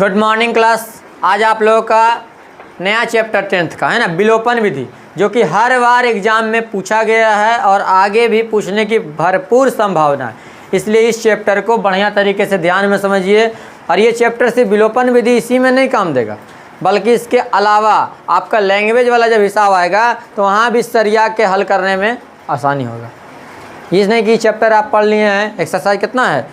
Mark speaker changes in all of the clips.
Speaker 1: Good morning class. आज आप लोगों का नया चैप्टर 10th का है ना, विलोपन विधि, जो कि हर बार एग्जाम में पूछा गया है और आगे भी पूछने की भरपूर संभावना है। इसलिए इस चैप्टर को बढ़िया तरीके से ध्यान में समझिए। और ये चैप्टर सिर्फ विलोपन विधि इसी में नहीं काम देगा, बल्कि इसके अलावा आपका लैंग्वेज वाला जब हिसाब आएगा तो वहाँ भी सरिया के हल करने में आसानी होगा। ये नहीं कि चैप्टर आप पढ़ लिए हैं, एक्सरसाइज कितना है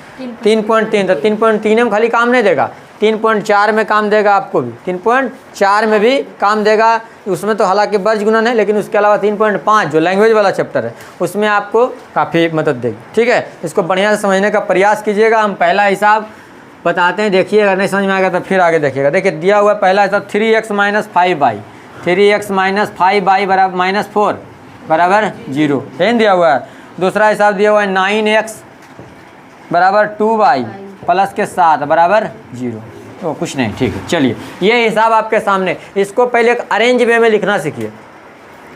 Speaker 1: 3.3, तो 3.3 में खाली काम नहीं देगा, 3.4 में काम देगा आपको भी, 3.4 में भी काम देगा। उसमें तो हालांकि वर्ज गुणन है, लेकिन उसके अलावा 3.5 जो लैंग्वेज वाला चैप्टर है उसमें आपको काफ़ी मदद देगी। ठीक है, इसको बढ़िया से समझने का प्रयास कीजिएगा। हम पहला हिसाब बताते हैं, देखिए अगर नहीं समझ में आएगा तो फिर आगे देखिएगा। देखिए दिया हुआ पहला हिसाब 3x - 5y, 3x - 5y बराबर -4 बराबर 0, दिया हुआ है। दूसरा हिसाब दिया हुआ है 9x बराबर 2y प्लस के 7 बराबर 0। तो कुछ नहीं, ठीक है। चलिए ये हिसाब आपके सामने, इसको पहले एक अरेंज वे में लिखना सीखिए।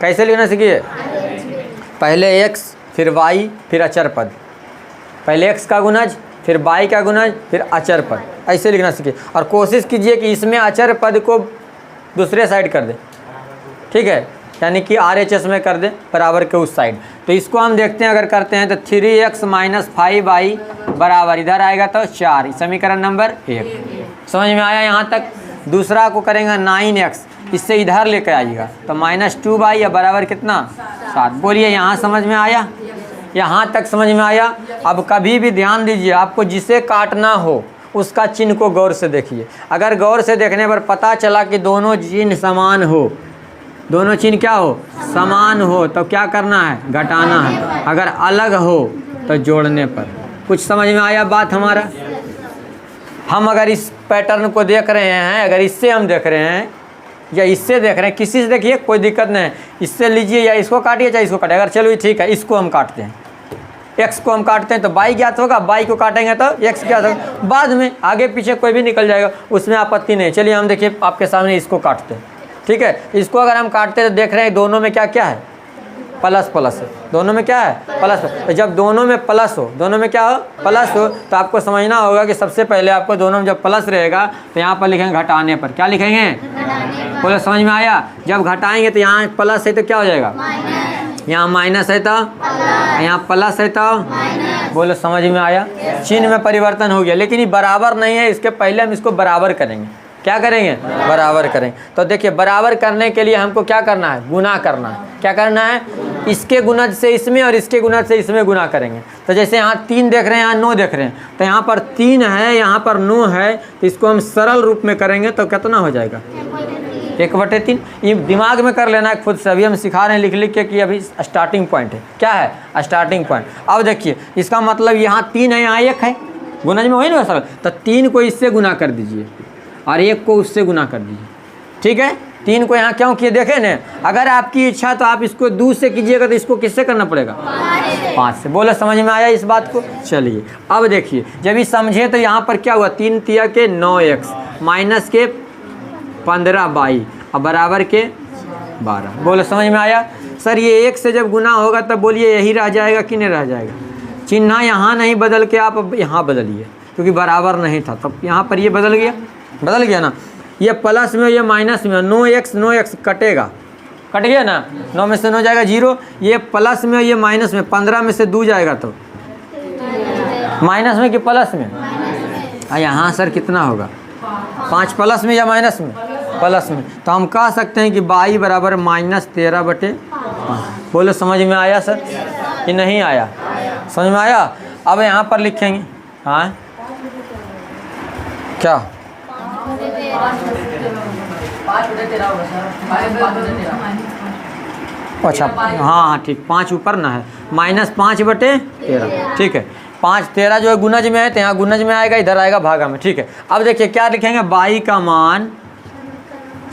Speaker 1: कैसे लिखना सीखिए? पहले x फिर y फिर अचर पद, पहले x का गुणज फिर y का गुणज फिर अचर पद, ऐसे लिखना सीखिए। और कोशिश कीजिए कि इसमें अचर पद को दूसरे साइड कर दे, ठीक है, यानी कि RHS में कर दे बराबर के उस साइड। तो इसको हम देखते हैं, अगर करते हैं तो 3x - 5y बराबर इधर आएगा तो 4, समीकरण नंबर 1। समझ में आया यहाँ तक? दूसरा को करेंगे 9x, इससे इधर लेकर आइएगा तो -2y या बराबर कितना 7। बोलिए यहाँ समझ में आया? यहाँ तक समझ में आया? अब कभी भी ध्यान दीजिए, आपको जिसे काटना हो उसका चिन्ह को गौर से देखिए। अगर गौर से देखने पर पता चला कि दोनों चिन्ह समान हो, दोनों चिन्ह क्या हो, समान हो, तो क्या करना है, घटाना है। अगर अलग हो तो जोड़ने पर। कुछ समझ में आया बात हमारा? हम अगर इस पैटर्न को देख रहे हैं, अगर इससे हम देख रहे हैं या इससे देख रहे हैं, किसी से देखिए कोई दिक्कत नहीं है, इससे लीजिए या इसको काटिए चाहे इसको काटिए। अगर चलो ठीक है, इसको हम काटते हैं, x को हम काटते हैं तो y ज्ञात होगा, y को काटेंगे तो x ज्ञात होगा। बाद में आगे पीछे कोई भी निकल जाएगा, उसमें आपत्ति नहीं। चलिए हम देखिए आपके सामने इसको काटते हैं, ठीक है। इसको अगर हम काटते हैं तो देख रहे हैं दोनों में क्या क्या है, प्लस प्लस है। दोनों में क्या है, प्लस। तो जब दोनों में प्लस हो, दोनों में क्या हो, प्लस हो, तो आपको समझना होगा कि सबसे पहले आपको दोनों में जब प्लस रहेगा तो यहाँ पर लिखेंगे घटाने पर। क्या लिखेंगे? बोलो समझ में आया? जब घटाएंगे तो यहाँ प्लस है तो क्या हो जाएगा, यहाँ माइनस है तो यहाँ प्लस है तो, बोलो समझ में आया? चिन्ह में परिवर्तन हो गया, लेकिन ये बराबर नहीं है। इसके पहले हम इसको बराबर करेंगे। क्या करेंगे? बराबर करेंगे। तो देखिए बराबर करने के लिए हमको क्या करना है, गुना करना है। क्या करना है? इसके गुणज से इसमें और इसके गुणज से इसमें गुना करेंगे। तो जैसे यहाँ 3 देख रहे हैं, यहाँ 9 देख रहे हैं, तो यहाँ पर 3 है, यहाँ पर 9 है, तो इसको हम सरल रूप में करेंगे तो कितना हो जाएगा, 1/3। ये दिमाग में कर लेना है खुद से। अभी हम सिखा रहे हैं लिख लिख के कि अभी स्टार्टिंग पॉइंट है। क्या है? Starting point. अब देखिए इसका मतलब यहाँ 3 है, यहाँ 1 है, गुणज में वही ना सरल। तो 3 को इससे गुना कर दीजिए और 1 को उससे गुना कर दीजिए, ठीक है। 3 को यहाँ क्यों किए देखें न, अगर आपकी इच्छा तो आप इसको 2 से कीजिएगा, तो इसको किससे करना पड़ेगा, 5 से। बोलो समझ में आया इस बात को? चलिए अब देखिए, जब ये समझे तो यहाँ पर क्या हुआ, 3 तिया के 9x माइनस के 15y और बराबर के 12। बोलो समझ में आया? सर ये 1 से जब गुना होगा तब बोलिए यही रह जाएगा कि नहीं रह जाएगा? चिन्ह यहाँ नहीं बदल के आप अब यहाँ बदलिए, क्योंकि बराबर नहीं था, तब यहाँ पर ये बदल गया ना। ये प्लस में, ये माइनस में, 9x कटेगा, कट गया ना। 9 में से 9 जाएगा 0, ये प्लस में, ये माइनस में, 15 में से 2 जाएगा तो माइनस में कि प्लस में? यहाँ सर कितना होगा, 5 प्लस में या माइनस में? प्लस में। तो हम कह सकते हैं कि y बराबर -13/5। बोलो समझ में आया सर कि नहीं आया? समझ में आया? अब यहाँ पर लिखेंगे, हाँ क्या, अच्छा हाँ ठीक, 5 ऊपर ना है, -5/13, ठीक है। 5 13 जो है गुणज में है तो यहाँ गुणज में आएगा, इधर आएगा भागा में, ठीक है। अब देखिए क्या लिखेंगे, y का मान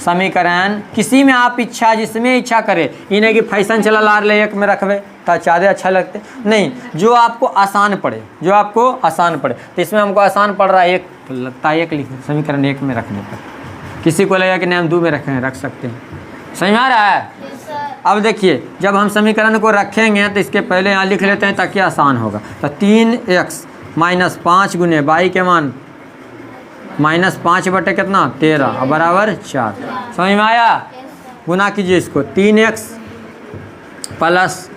Speaker 1: समीकरण किसी में आप इच्छा, जिसमें इच्छा करे, ये नहीं कि फैशन चला ला ले 1 में रखबे तो ज़्यादा अच्छा लगते नहीं, जो आपको आसान पड़े, जो आपको आसान पड़े। तो इसमें हमको आसान पड़ रहा है 1, तो लगता है 1 लिखें, समीकरण 1 में रखने पर। किसी को लगेगा कि नहीं हम 2 में रखें, रख सकते हैं। समझ में आ रहा है? अब देखिए जब हम समीकरण को रखेंगे तो इसके पहले यहाँ लिख लेते हैं ताकि आसान होगा। तो 3x - 5 गुने y के मान -5 बटे कितना 13 बराबर 4। समझ में आया? गुना कीजिए इसको 3x प्लस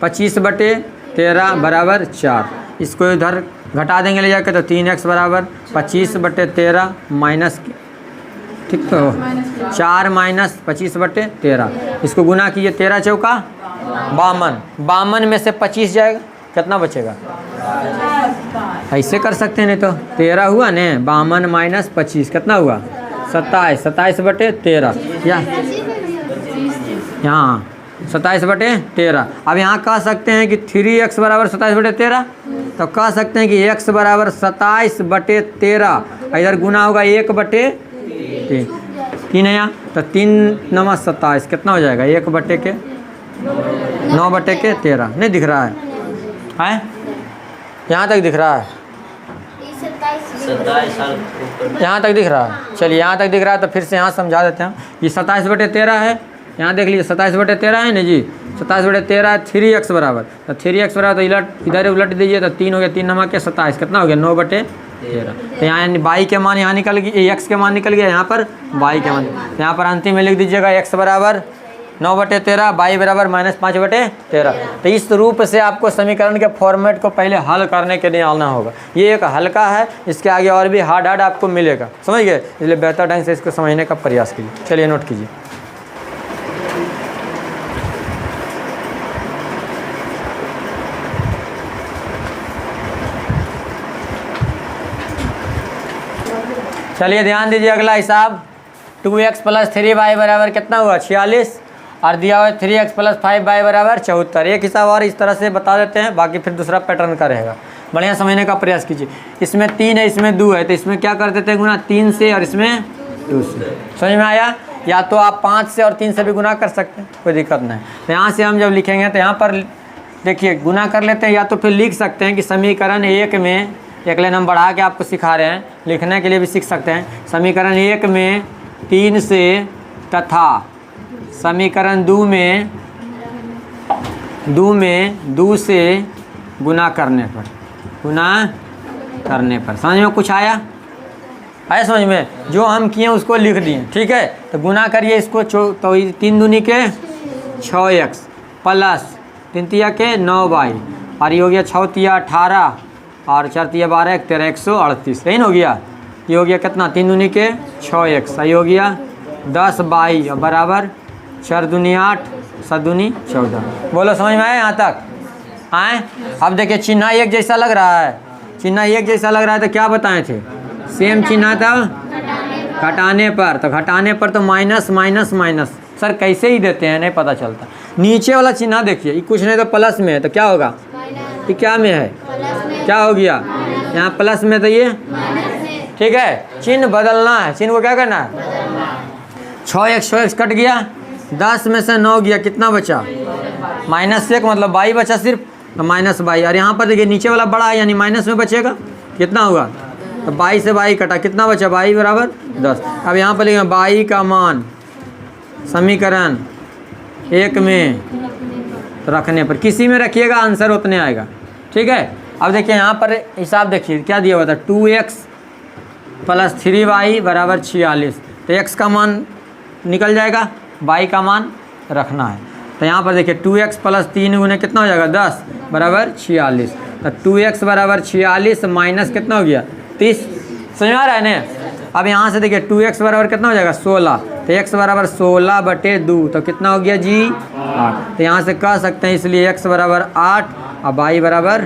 Speaker 1: 25 बटे 13 बराबर 4। इसको इधर घटा देंगे ले जाकर, तो 3x बराबर 25 बटे 13 माइनस, ठीक तो 4 माइनस 25 बटे 13। इसको गुना कीजिए 13 चौका 52, 52 में से 25 जाएगा, कितना बचेगा? ऐसे कर सकते हैं, नहीं तो 13 हुआ ने, 52 माइनस 25 कितना हुआ? 27, 27 बटे 13 या यहाँ 27 बटे 13। अब यहाँ कह सकते हैं कि 3x बराबर 27 बटे 13, तो कह सकते हैं कि x बराबर 27 बटे 13, इधर गुना होगा 1 बटे 3 है यहाँ, तो 3 नवा 27 कितना हो जाएगा? 1 बटे के 9 बटे के 13। नहीं दिख रहा है? यहाँ तक दिख रहा है? यहाँ तक दिख रहा है? चलिए यहाँ तक दिख रहा है तो फिर से यहाँ समझा देते हैं। ये 27 बटे 13 है, यहाँ देख लीजिए 27 बटे 13 है ना जी, 27 बटे 13 है 3x बराबर, तो 3x बराबर तो इधर उलट दीजिए, तो 3 हो गया, 3 नमक के 27 कितना हो गया? 9 बटे 13। तो यहाँ y के मान यहाँ निकल गई, x के मान निकल गया, यहाँ पर y के मान, तो यहाँ पर अंतिम में लिख दीजिएगा x बराबर 9 बटे 13, y बराबर -5 बटे 13। तो इस रूप से आपको समीकरण के फॉर्मेट को पहले हल करने के लिए आना होगा। ये एक हल्का है, इसके आगे और भी हार्ड आपको मिलेगा, समझ गए? इसलिए बेहतर ढंग से इसको समझने का प्रयास कीजिए। चलिए नोट कीजिए। चलिए ध्यान दीजिए, अगला हिसाब 2x प्लस 3y बराबर कितना हुआ? 46, और दिया हुआ 3x प्लस 5y बराबर 74। एक हिसाब और इस तरह से बता देते हैं, बाकी फिर दूसरा पैटर्न का रहेगा। बढ़िया समझने का प्रयास कीजिए। इसमें 3 है, इसमें 2 है, तो इसमें क्या कर देते हैं गुना? 3 से, और इसमें 2 से। समझ में आया? या तो आप 5 से और 3 से भी गुना कर सकते हैं, कोई दिक्कत नहीं। तो यहाँ से हम जब लिखेंगे तो यहाँ पर देखिए गुना कर लेते हैं, या तो फिर लिख सकते हैं कि समीकरण 1 में, एक लाइन हम बढ़ा के आपको सिखा रहे हैं, लिखने के लिए भी सीख सकते हैं। समीकरण 1 में 3 से तथा समीकरण 2 में 2 से गुना करने पर, समझ में कुछ आया समझ में? जो हम किए उसको लिख दिए, ठीक है? तो गुना करिए इसको, तो 3 दूनी के 6x प्लस 3 तिया के 9y, और ये हो गया 6 तिया 18 और 4 तिया 12, 13, 138, सही हो गया। ये हो गया कितना? 3 दूनी के 6x, सही हो गया 10y बराबर 4 दूनी 8, 7 दूनी 14। बोलो समझ में आया यहाँ तक? आए? अब देखिए चिन्ह एक जैसा लग रहा है, चिन्ह एक जैसा लग रहा है, तो क्या बताए थे? सेम चिन्ह था घटाने पर, तो घटाने पर तो माइनस माइनस माइनस। सर कैसे ही देते हैं नहीं पता चलता। नीचे वाला चिन्ह देखिए, कुछ नहीं तो प्लस में है, तो क्या होगा? ये क्या में है? क्या हो गया? यहाँ प्लस में, तो ये ठीक है। चिन्ह बदलना है, चिन्ह को क्या करना है? 6x कट गया, 10 में से 9 गया, कितना बचा? -1, मतलब y बचा सिर्फ, तो -y। और यहाँ पर देखिए नीचे वाला बड़ा है, यानी माइनस में बचेगा, कितना हुआ? तो 22 से y कटा, कितना बचा? y बराबर 10। अब यहाँ पर लिखेंगे y का मान समीकरण 1 में रखने पर, किसी में रखिएगा आंसर उतने आएगा, ठीक है? अब देखिए यहाँ पर हिसाब देखिए क्या दिया हुआ था, 2x प्लस 3y बराबर 46। तो x का मान निकल जाएगा, y का मान रखना है। तो यहाँ पर देखिए 2x प्लस 3 गुने कितना हो जाएगा? 10 बराबर 46। तो 2x बराबर 46 माइनस कितना हो गया? 30। समझ में आ रहा है ना? अब यहाँ से देखिए 2x बराबर कितना हो जाएगा? 16। तो x बराबर 16 बटे 2, तो कितना हो गया जी? 8। तो यहाँ से कह सकते हैं इसलिए x बराबर 8 और y बराबर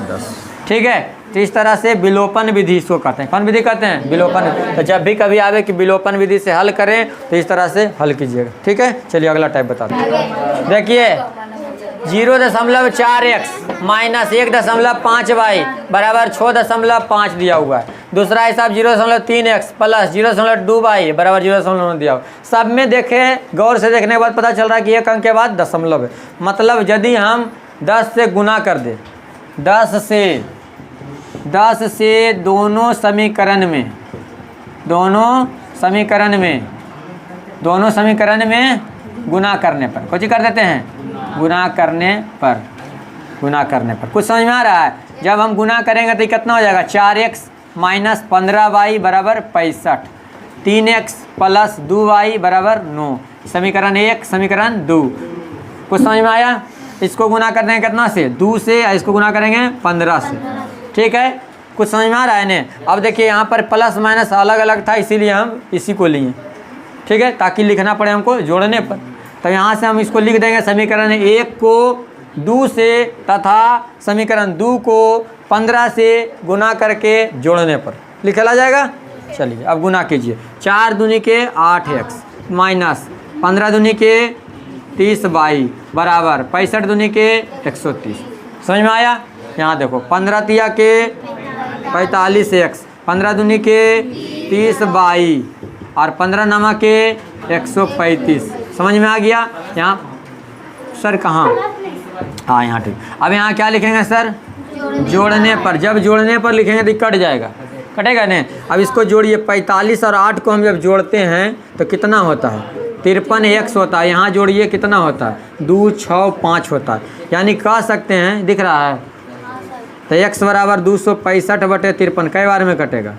Speaker 1: 10, ठीक है? तो इस तरह से विलोपन विधि इसको कहते हैं। कौन विधि कहते हैं? विलोपन। तो जब भी कभी आवे कि विलोपन विधि से हल करें तो इस तरह से हल कीजिएगा, ठीक है? चलिए अगला टाइप बताते हैं। देखिए 0.4x माइनस 1.5y बराबर 6.5 दिया हुआ है। दूसरा हिसाब 0.3x प्लस 0.2y बराबर 0.9 दिया हुआ। सब में देखें, गौर से देखने के बाद पता चल रहा है कि एक अंक के बाद दशमलव है। मतलब यदि हम 10 से गुना कर दे, 10 से दोनों समीकरण में गुना करने पर, कुछ कर देते हैं गुना करने पर। कुछ समझ में आ रहा है? जब हम गुना करेंगे तो कितना हो जाएगा? 4x माइनस 15y बराबर 65, 3x प्लस 2y बराबर 9। समीकरण 1 समीकरण 2 कुछ समझ में आया? इसको गुना कर देंगे कितना से? 2 से, इसको गुना करेंगे 15 से। ठीक है, कुछ समझ में आ रहा है ने? अब देखिए यहाँ पर प्लस माइनस अलग अलग था, इसीलिए हम इसी को लिए। ठीक है, ताकि लिखना पड़े हमको जोड़ने पर। तो यहाँ से हम इसको लिख देंगे समीकरण 1 को 2 से तथा समीकरण 2 को 15 से गुना करके जोड़ने पर लिखा आ जाएगा। चलिए अब गुना कीजिए। 4 दूनी के 8x माइनस 15 दूनी के 30y बराबर 65 दूनी के 130। समझ में आया? यहाँ देखो 15 तिया के 45x, 15 दूनी के 30y और 15 नमा के 135। समझ में आ गया? यहाँ सर कहाँ? हाँ यहाँ ठीक। अब यहाँ क्या लिखेंगे सर? जोड़ने पर। जब जोड़ने पर लिखेंगे तो कट जाएगा, कटेगा नहीं। अब इसको जोड़िए, 45 और 8 को हम जब जोड़ते हैं तो कितना होता है? 53x होता है। यहाँ जोड़िए कितना होता है? 2 6 5 होता है। यानी कह सकते हैं, दिख रहा है, तो x बराबर 265/53 कई बार में कटेगा?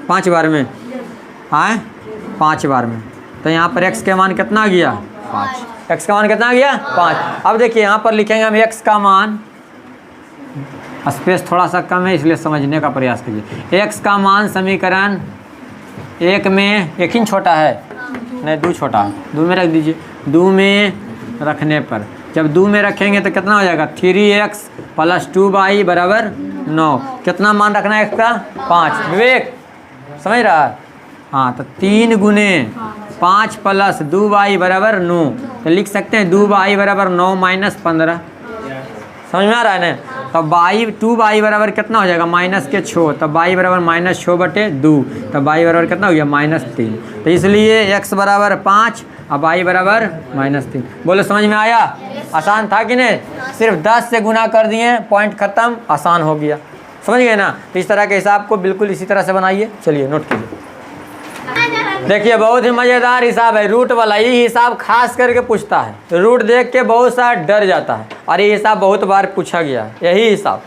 Speaker 1: 5 बार में। हाँ 5 बार में। तो यहाँ पर x के मान कितना आ गया? 5। x का मान कितना आ गया? 5। अब देखिए यहाँ पर लिखेंगे हम x का मान, स्पेस थोड़ा सा कम है इसलिए समझने का प्रयास कीजिए। x का मान समीकरण 1 में 1 ही छोटा है, नहीं 2 छोटा है, 2 में रख दीजिए। 2 में रखने पर जब 2 में रखेंगे तो कितना हो जाएगा? 3x प्लस 2y बराबर 9। कितना मान रखना है x का? 5। विवेक समझ रहा है? हाँ, तो 3 गुने 5 प्लस 2y बराबर 9। तो लिख सकते हैं 2y बराबर 9 माइनस 15। समझ में आ रहा है ना? तब 2y बराबर कितना हो जाएगा? माइनस के 6। तब y बराबर माइनस 6/2। तब y बराबर कितना हो गया? -3। तो इसलिए x बराबर 5 और y बराबर -3। बोलो समझ में आया? आसान था कि नहीं? सिर्फ 10 से गुना कर दिए, पॉइंट ख़त्म, आसान हो गया। समझ गए ना? तो इस तरह के हिसाब को बिल्कुल इसी तरह से बनाइए। चलिए नोट कीजिए। देखिए बहुत ही मज़ेदार हिसाब है, रूट वाला। ये हिसाब खास करके पूछता है, रूट देख के बहुत सा डर जाता है, और ये हिसाब बहुत बार पूछा गया है। यही हिसाब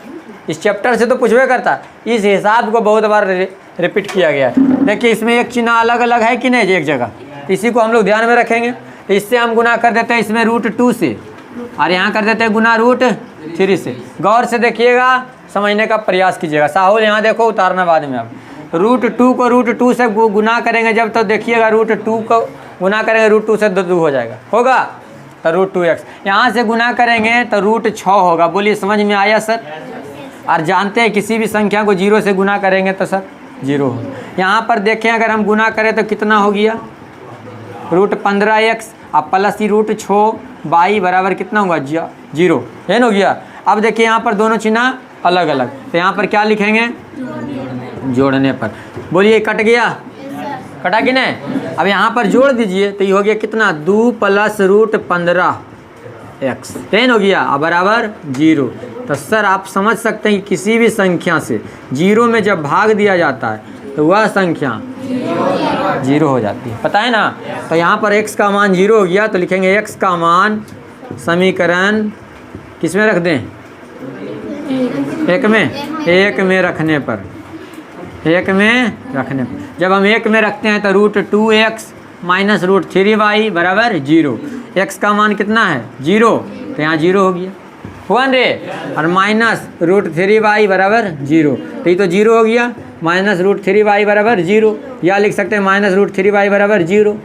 Speaker 1: इस चैप्टर से तो पूछबे करता है, इस हिसाब को बहुत बार रिपीट किया गया है। देखिए इसमें एक चिन्ह अलग अलग है कि नहीं एक जगह, इसी को हम लोग ध्यान में रखेंगे। तो इससे हम गुना कर देते हैं इसमें √2 से, और यहाँ कर देते हैं गुना √3 से। गौर से देखिएगा, समझने का प्रयास कीजिएगा। साहुल यहाँ देखो, उतारना बाद में। अब √2 को √2 से गुना करेंगे जब, तो देखिएगा √2 को गुना करेंगे √2 से 2 हो जाएगा, होगा तो √2x। यहाँ से गुना करेंगे तो √6 होगा। बोलिए समझ में आया सर? और जानते हैं किसी भी संख्या को 0 से गुना करेंगे तो सर 0 होगा। यहाँ पर देखें अगर हम गुना करें तो कितना हो गया? √15x अब प्लस ही √6 y बराबर कितना होगा? 0। है ना हो गया। अब देखिए यहाँ पर दोनों चिन्ह अलग अलग, तो यहाँ पर क्या लिखेंगे? जोड़ने पर। बोलिए कट गया? कटा कि नहीं? अब यहाँ पर जोड़ दीजिए तो ये हो गया कितना? 2 प्लस √15x 10 हो गया, अब बराबर 0। तो सर आप समझ सकते हैं कि किसी भी संख्या से 0 में जब भाग दिया जाता है तो वह संख्या 0 हो जाती है, पता है ना? तो यहाँ पर x का मान 0 हो गया, तो लिखेंगे x का मान समीकरण किस में रख दें? 1 में रखने पर। 1 में रखने पर जब हम 1 में रखते हैं तो √2x माइनस √3y बराबर 0। x का मान कितना है? 0, तो यहाँ 0 हो गया, हुआ न रे? और माइनस √3y बराबर 0, तो ये तो 0 हो गया। माइनस √3y बराबर 0, या लिख सकते हैं माइनस √3y बराबर 0,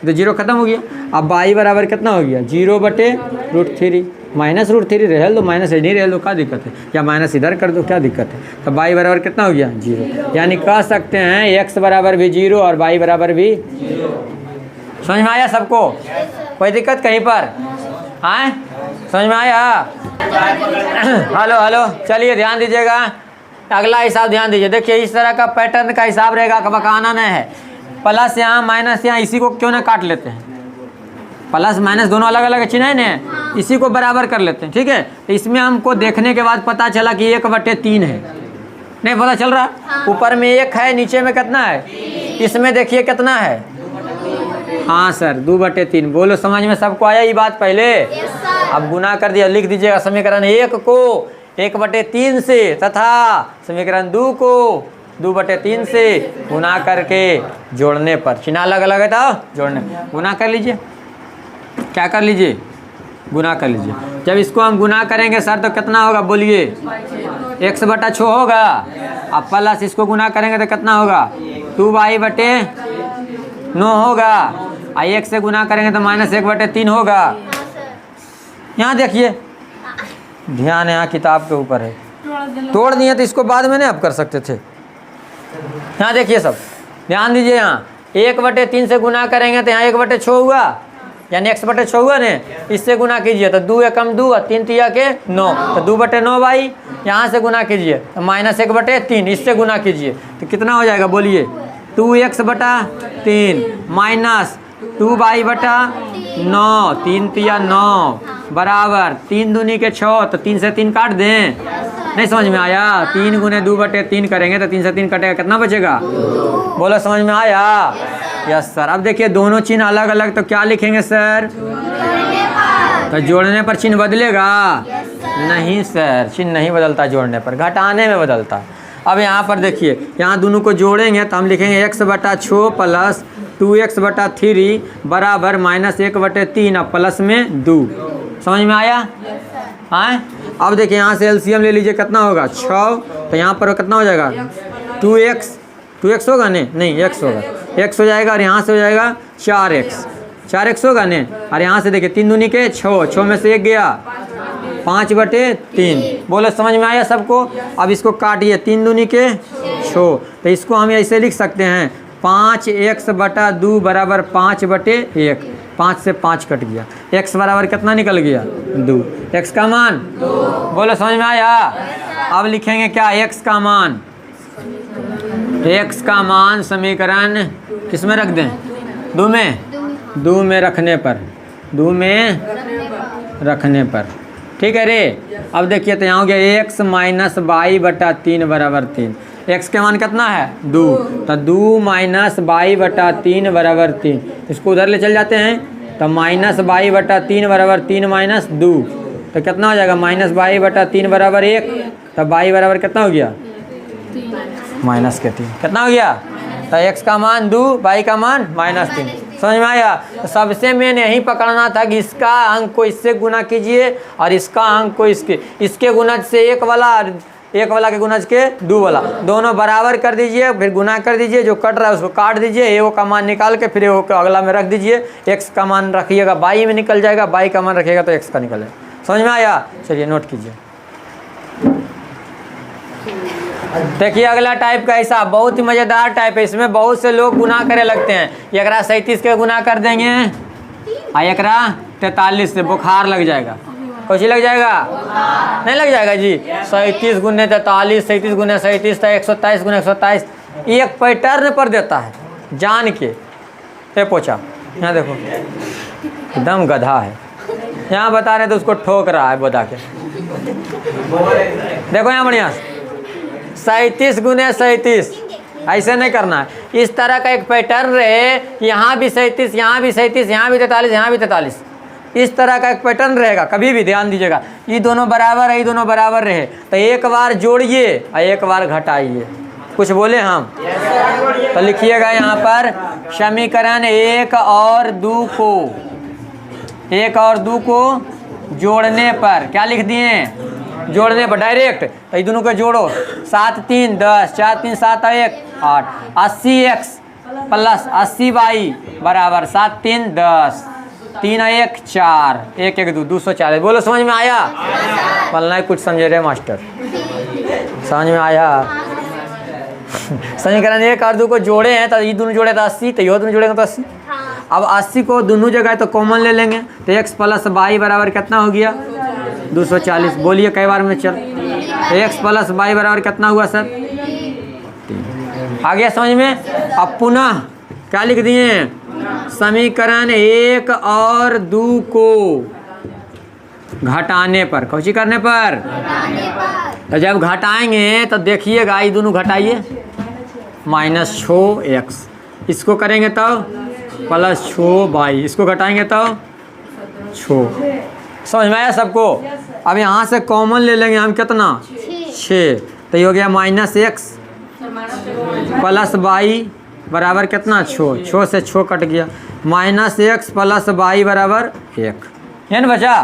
Speaker 1: तो 0 खत्म हो गया। अब y बराबर कितना हो गया? 0/√3। माइनस √3 रह दो, माइनस नहीं रह दो, क्या दिक्कत है? या माइनस इधर कर दो, क्या दिक्कत है? तो y बराबर कितना हो गया? 0। यानी कह सकते हैं x बराबर भी 0 और y बराबर भी 0। समझ में आया सबको? कोई दिक्कत कहीं पर? हाँ समझ में आया? हेलो चलिए ध्यान दीजिएगा, अगला हिसाब ध्यान दीजिए। देखिए इस तरह का पैटर्न का हिसाब रहेगा, बकाना नहीं है। प्लस यहाँ माइनस यहाँ, इसी को क्यों ना काट लेते हैं? प्लस माइनस दोनों अलग अलग चिन्ह है ना, इसी को बराबर कर लेते हैं। ठीक है, तो इसमें हमको देखने के बाद पता चला कि 1/3 है, नहीं पता चल रहा? ऊपर में 1 है, नीचे में कितना है? इसमें देखिए कितना है? हाँ सर 2/3। बोलो समझ में सबको आया ये बात? पहले अब गुना कर दिया, लिख दीजिएगा समीकरण 1 को 1/3 से तथा समीकरण 2 को 2/3 से गुना करके जोड़ने पर। चिन्ह अलग अलग है तो जोड़ने, गुना कर लीजिए। क्या कर लीजिए? गुना कर लीजिए। जब इसको हम गुना करेंगे सर तो कितना होगा बोलिए? x/6 होगा। अब प्लस इसको गुना करेंगे तो कितना होगा? 2y/9 होगा। और 1 से गुना करेंगे तो -1/3 होगा। यहाँ देखिए, ध्यान यहाँ किताब के ऊपर है। तोड़ दिए तो इसको बाद में नहीं आप कर सकते थे। यहाँ देखिए सब, ध्यान दीजिए। यहाँ 1/3 से गुना करेंगे तो यहाँ 1/6 हुआ, यानी x/6 हुआ ने। इससे गुना कीजिए तो 2 एकम 2 और 3 तिया के 9, तो 2/9 भाई। यहाँ से गुना कीजिए तो -1/3, इससे गुना कीजिए तो कितना हो जाएगा बोलिए? 2x/3 माइनस 2y/9, 3 तिया 9 बराबर 3 दूनी के 6, तो 3 से 3 काट दें। नहीं समझ में आया? 3 गुने 2/3 करेंगे तो 3 से 3 कटेगा, कितना बचेगा? बोलो समझ में आया? Yes sir. अब देखिए दोनों चिन्ह अलग अलग, तो क्या लिखेंगे सर? तो जोड़ने पर चिन्ह बदलेगा? नहीं सर, चिन्ह नहीं बदलता जोड़ने पर, घटाने में बदलता। अब यहाँ पर देखिए, यहाँ दोनों को जोड़ेंगे तो हम लिखेंगे x/6 प्लस 2x/3 बराबर -1/3 और प्लस में 2। समझ में आया? हाँ। अब देखिए यहाँ से एलसीएम ले लीजिए, कितना होगा? 6, तो यहाँ पर कितना हो जाएगा? 2x होगा नहीं x होगा, x हो जाएगा और यहाँ से हो जाएगा 4x होगा ने। और यहाँ से देखिए 3 दूनी के 6 में से 1 गया 5/3। बोलो समझ में आया सबको? अब इसको काटिए, 3 दूनी के 6, तो इसको हम ऐसे लिख सकते हैं 5x/2 बराबर 5/1। 5 से 5 कट गया, x बराबर कितना निकल गया? 2। x का मान 2। बोलो समझ में आया? अब लिखेंगे क्या? x का मान। x का मान समीकरण किस में रख दें? 2 में। 2 में रखने पर, 2 में रखने पर, ठीक है रे। अब देखिए तो यहाँ हो गया x - y/3 बराबर 3। x के मान कितना है? 2, तो 2 - y/3 बराबर 3। इसको उधर ले चल जाते हैं तो -y/3 बराबर 3 - 2, तो कितना हो जाएगा? -y/3 बराबर 1, तो y बराबर कितना हो गया? -3। कितना हो गया? तो x का मान 2, y का मान -3। समझ में आया? तो सबसे मेन यही पकड़ना था कि इसका अंक को इससे गुना कीजिए और इसका अंक को इसके गुणज से 1 वाला के गुणज के 2 वाला, दोनों बराबर कर दीजिए, फिर गुना कर दीजिए। जो कट रहा है उसको काट दीजिए, ए का मान निकाल के फिर ए को अगला में रख दीजिए। x का मान रखिएगा y में निकल जाएगा, y का मान रखिएगा तो x का निकलेगा। समझ में आया? चलिए नोट कीजिए। देखिए अगला टाइप का हिसाब बहुत ही मज़ेदार टाइप है। इसमें बहुत से लोग गुना करे लगते हैं। एकरा 37 के गुना कर देंगे और एकरा 43 से बुखार लग जाएगा। कुछ लग जाएगा? नहीं लग जाएगा जी। 37 गुने 43, 37 गुने 37 तो 127 गुने 127। एक पैटर्न पर देता है जान के। पोछा यहाँ देखो, एकदम गधा है। यहाँ बता रहे तो उसको ठोक रहा है बता के। देखो यहाँ बढ़िया, 37 गुने 37, ऐसे नहीं करना है। इस तरह का एक पैटर्न रहे, यहाँ भी 37, यहाँ भी 37, यहाँ भी 43, यहाँ भी 43। इस तरह का एक पैटर्न रहेगा, कभी भी ध्यान दीजिएगा। ये दोनों बराबर है, ये दोनों बराबर रहे तो एक बार जोड़िए और एक बार घटाइए। कुछ बोले हम? तो लिखिएगा यहाँ पर समीकरण 1 और 2 को जोड़ने पर, क्या लिख दिए? जोड़ने पर डायरेक्ट। तो ये दोनों को जोड़ो, 7 - 3 = 10, 4 - 3 = 7 और 1 = 8। 80x प्लस 80y बराबर 7 - 3 = 10, 3 और 1 = 4, 1 - 1 = 2, 240। बोलो समझ में आया? बोलना है कुछ समझे रहे मास्टर? समझ में आया? समीकरण 1 और 2 को जोड़े हैं तो ये दोनों जोड़े तो 80, तो ये दोनों जोड़ेंगे तो 80। अब 80 को दोनों जगह तो कॉमन ले लेंगे तो x प्लस y बराबर कितना हो गया? 240। बोलिए कई बार में चल। x प्लस y बराबर कितना हुआ सर? 3। आ गया समझ में? अब पुनः क्या लिख दिए? समीकरण 1 और 2 को घटाने पर, कौची करने पर? तो जब घटाएंगे तो देखिएगा, ये दोनों घटाइए, -6x, इसको करेंगे तो +6y, इसको घटाएंगे तो 6। समझ में आया सबको? अब यहाँ से कॉमन ले लेंगे हम, कितना? 6, तो ये हो गया -x प्लस वाई बराबर कितना, छो, छो से छो कट गया, माइनस एक्स प्लस वाई बराबर 1, है ना बचा,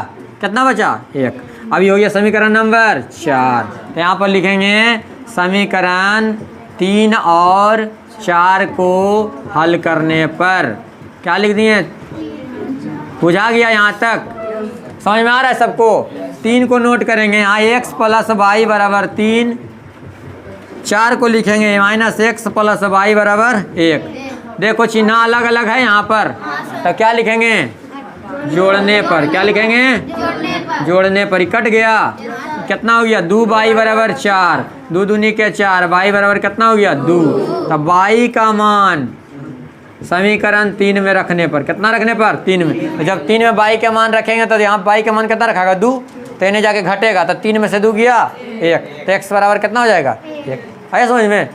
Speaker 1: कितना बचा 1। अब ये हो गया समीकरण नंबर 4। तो यहाँ पर लिखेंगे समीकरण 3 और 4 को हल करने पर क्या लिख दिए, बुझा गया यहाँ तक, समझ में आ रहा है सबको। 3 को नोट करेंगे यहाँ, एक्स प्लस वाई बराबर 3, 4 को लिखेंगे माइनस एक्स प्लस वाई बराबर 1। देखो चिन्ह अलग अलग है यहाँ पर, तो क्या लिखेंगे, जोड़ने पर, क्या लिखेंगे, जोड़ने पर। कट गया, कितना हो गया, 2 वाई बराबर 4, 2 दूनी के 4, वाई बराबर कितना हो गया 2। तब वाई का मान समीकरण 3 में रखने पर, कितना रखने पर 3 में, तो जब 3 में वाई के मान रखेंगे तो यहाँ वाई के मान कितना रखेगा 2, तो इन्हें जाके घटेगा, तो 3 में से 2 गया 1, तो एक्स बराबर कितना हो जाएगा 1। आया समझ में,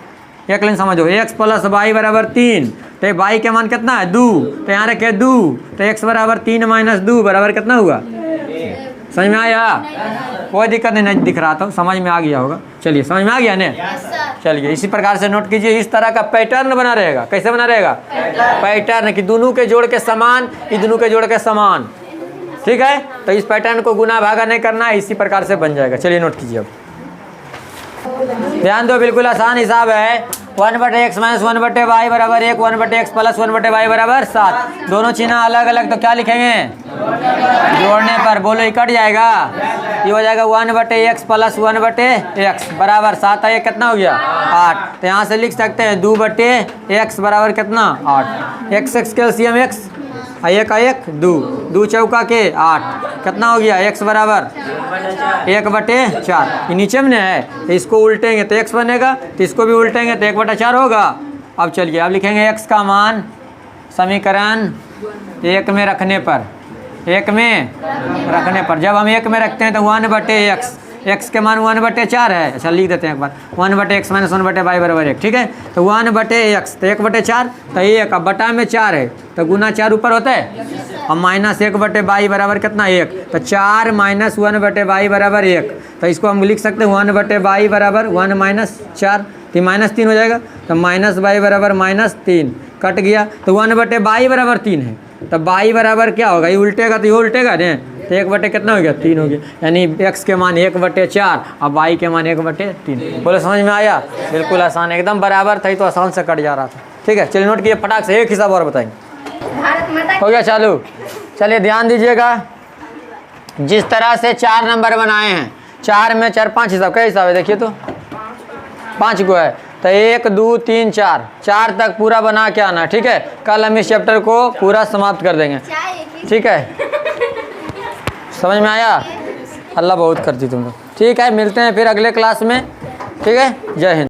Speaker 1: एक लाइन समझो, एक्स प्लस वाई बराबर 3, तो वाई के मान कितना है 2, तो यहाँ रखे 2, तो एक्स बराबर 3 माइनस 2 बराबर कितना हुआ, समझ में आया, कोई दिक्कत नहीं दिख रहा था, समझ में आ गया होगा। चलिए समझ में आ गया ने, चलिए इसी प्रकार से नोट कीजिए, इस तरह का पैटर्न बना रहेगा। कैसे बना रहेगा, पैटर्न कि दोनों के जोड़ के समान, ये दोनों के जोड़ के समान, ठीक है। तो इस पैटर्न को गुना भागा नहीं करना है, इसी प्रकार से बन जाएगा। चलिए नोट कीजिए, अब ध्यान दो, बिल्कुल आसान हिसाब है। 1/x माइनस 1/y बराबर 1, 1/x प्लस 1/y बराबर 7। दोनों चिन्ह अलग अलग, तो क्या लिखेंगे, जोड़ने पर, बोलो ये कट जाएगा, ये हो जाएगा 1/x प्लस 1/x बराबर 7 है, ये कितना हो गया 8। तो यहाँ से लिख सकते हैं 2/x बराबर कितना 8, x कैल्सियम x, 1 का 1 2, 2 चौका के 8, कितना हो गया x बराबर 1/4। ये नीचे में है, तो इसको उल्टेंगे तो x बनेगा, तो इसको भी उल्टेंगे तो 1/4 होगा। अब चलिए, अब लिखेंगे x का मान समीकरण 1 में रखने पर, 1 में रखने पर, जब हम 1 में रखते हैं तो 1/x, x के मान 1/4 है। अच्छा लिख देते हैं एक बार, 1/x माइनस 1/y बराबर 1, ठीक है। तो 1/x, तो 1/4, तो 1, अब बटा में 4 है, तो गुना 4 ऊपर होता है, अब माइनस 1/y बराबर कितना 1, तो 4 माइनस 1/y बराबर 1। तो इसको हम लिख सकते हैं 1/y बराबर 1 माइनस 4, तो माइनस 3 हो जाएगा, तो माइनस y बराबर -3, कट गया, तो 1/y बराबर 3 है, तो y बराबर क्या होगा, ये उल्टेगा तो ये उल्टेगा ने, तो 1 कितना हो गया 3 हो गया, यानी x के मान 1/4, अब y के मान 1/3। बोले समझ में आया, बिल्कुल आसान, एकदम बराबर था, तो आसान से कट जा रहा था, ठीक है। चलिए नोट किए, फटाक से एक हिसाब और बताएंगे, हो गया चालू। चलिए ध्यान दीजिएगा, जिस तरह से 4 नंबर बनाए हैं, 4 में 4 5 हिसाब, क्या हिसाब है देखिए, तो 5 को है, तो 1 2 3 4, 4 तक पूरा बना के आना, ठीक है। कल हम इस चैप्टर को पूरा समाप्त कर देंगे, ठीक है। समझ में आया, अल्लाह बहुत करती तुम लोग, ठीक है। मिलते हैं फिर अगले क्लास में, ठीक है। जय हिंद।